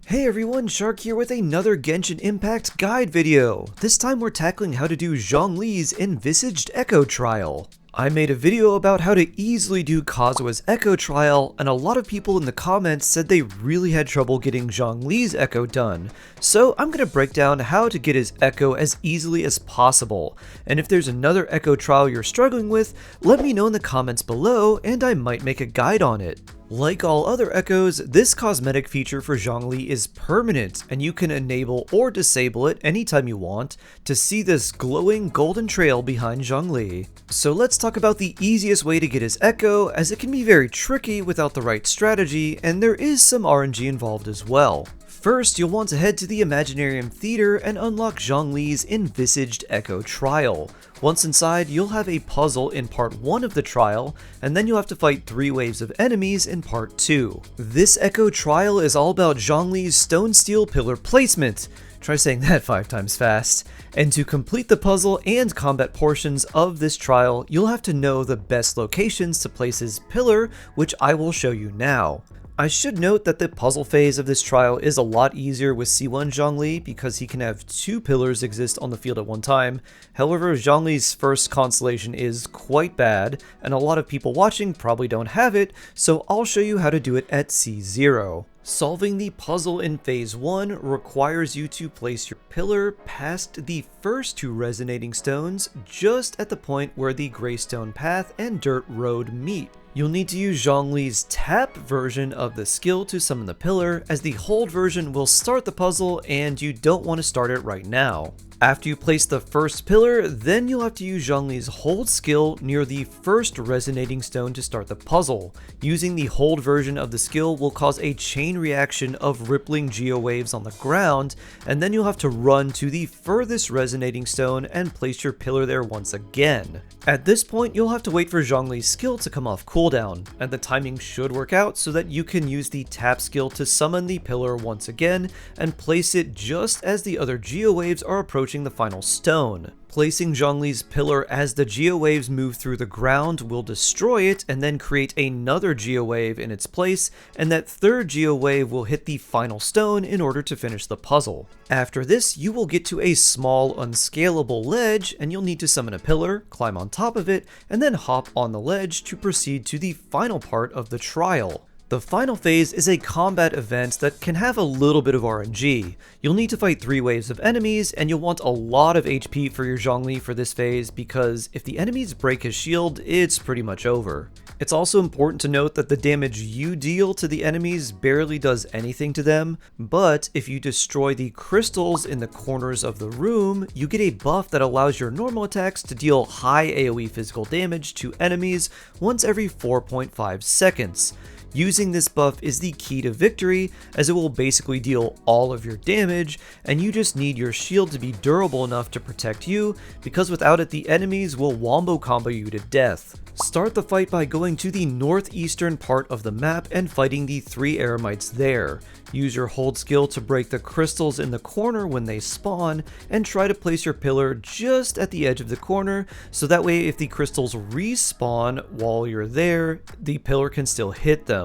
Hey everyone, Shark here with another Genshin Impact guide video. This time we're tackling how to do Zhongli's Envisaged Echo Trial. I made a video about how to easily do Kazuha's Echo Trial, and a lot of people in the comments said they really had trouble getting Zhongli's Echo done. So I'm going to break down how to get his Echo as easily as possible. And if there's another Echo Trial you're struggling with, let me know in the comments below and I might make a guide on it. Like all other echoes, this cosmetic feature for Zhongli is permanent, and you can enable or disable it anytime you want to see this glowing golden trail behind Zhongli. So let's talk about the easiest way to get his echo, as it can be very tricky without the right strategy, and there is some RNG involved as well. First, you'll want to head to the Imaginarium Theater and unlock Zhongli's Envisaged Echo Trial. Once inside, you'll have a puzzle in part 1 of the trial, and then you'll have to fight 3 waves of enemies in part 2. This Echo Trial is all about Zhongli's stone steel pillar placement. Try saying that 5 times fast. And to complete the puzzle and combat portions of this trial, you'll have to know the best locations to place his pillar, which I will show you now. I should note that the puzzle phase of this trial is a lot easier with C1 Zhongli because he can have 2 pillars exist on the field at one time. However, Zhongli's first constellation is quite bad, and a lot of people watching probably don't have it, so I'll show you how to do it at C0. Solving the puzzle in phase 1 requires you to place your pillar past the first 2 resonating stones, just at the point where the Greystone Path and Dirt Road meet. You'll need to use Zhongli's tap version of the skill to summon the pillar, as the hold version will start the puzzle and you don't want to start it right now. After you place the first pillar, then you'll have to use Zhongli's hold skill near the first resonating stone to start the puzzle. Using the hold version of the skill will cause a chain reaction of rippling geowaves on the ground, and then you'll have to run to the furthest resonating stone and place your pillar there once again. At this point, you'll have to wait for Zhongli's skill to come off cooldown, and the timing should work out so that you can use the tap skill to summon the pillar once again and place it just as the other geowaves are approaching the final stone. Placing Zhongli's pillar as the geowaves move through the ground will destroy it and then create another geowave in its place, and that third geowave will hit the final stone in order to finish the puzzle. After this, you will get to a small unscalable ledge and you'll need to summon a pillar, climb on top of it, and then hop on the ledge to proceed to the final part of the trial. The final phase is a combat event that can have a little bit of RNG. You'll need to fight 3 waves of enemies, and you'll want a lot of HP for your Zhongli for this phase because if the enemies break his shield, it's pretty much over. It's also important to note that the damage you deal to the enemies barely does anything to them, but if you destroy the crystals in the corners of the room, you get a buff that allows your normal attacks to deal high AoE physical damage to enemies once every 4.5 seconds. Using this buff is the key to victory, as it will basically deal all of your damage, and you just need your shield to be durable enough to protect you, because without it the enemies will wombo combo you to death. Start the fight by going to the northeastern part of the map and fighting the 3 Eremites there. Use your hold skill to break the crystals in the corner when they spawn, and try to place your pillar just at the edge of the corner, so that way if the crystals respawn while you're there, the pillar can still hit them.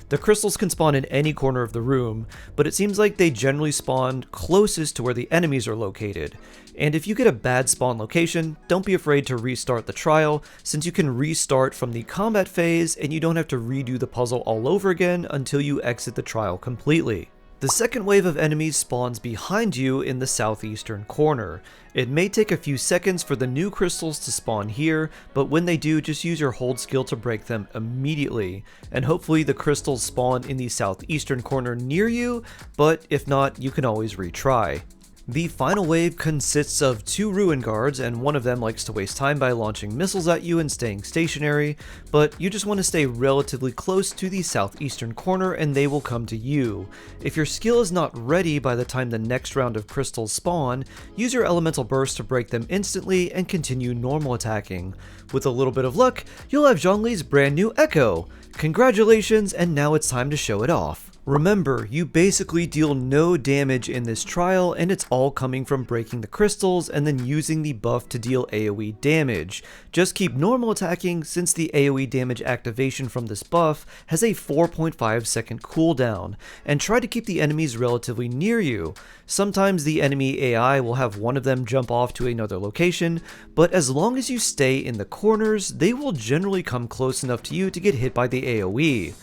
The crystals can spawn in any corner of the room, but it seems like they generally spawn closest to where the enemies are located. And if you get a bad spawn location, don't be afraid to restart the trial, since you can restart from the combat phase and you don't have to redo the puzzle all over again until you exit the trial completely. The second wave of enemies spawns behind you in the southeastern corner. It may take a few seconds for the new crystals to spawn here, but when they do, just use your hold skill to break them immediately. And hopefully the crystals spawn in the southeastern corner near you, but if not, you can always retry. The final wave consists of 2 ruin guards, and one of them likes to waste time by launching missiles at you and staying stationary, but you just want to stay relatively close to the southeastern corner and they will come to you. If your skill is not ready by the time the next round of crystals spawn, use your elemental burst to break them instantly and continue normal attacking. With a little bit of luck, you'll have Zhongli's brand new Echo. Congratulations, and now it's time to show it off. Remember, you basically deal no damage in this trial, and it's all coming from breaking the crystals and then using the buff to deal AoE damage. Just keep normal attacking since the AoE damage activation from this buff has a 4.5 second cooldown, and try to keep the enemies relatively near you. Sometimes the enemy AI will have one of them jump off to another location, but as long as you stay in the corners, they will generally come close enough to you to get hit by the AoE.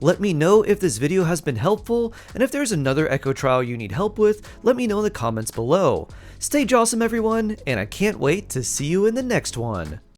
Let me know if this video has been helpful, and if there's another Echo trial you need help with, let me know in the comments below. Stay jawsome everyone, and I can't wait to see you in the next one.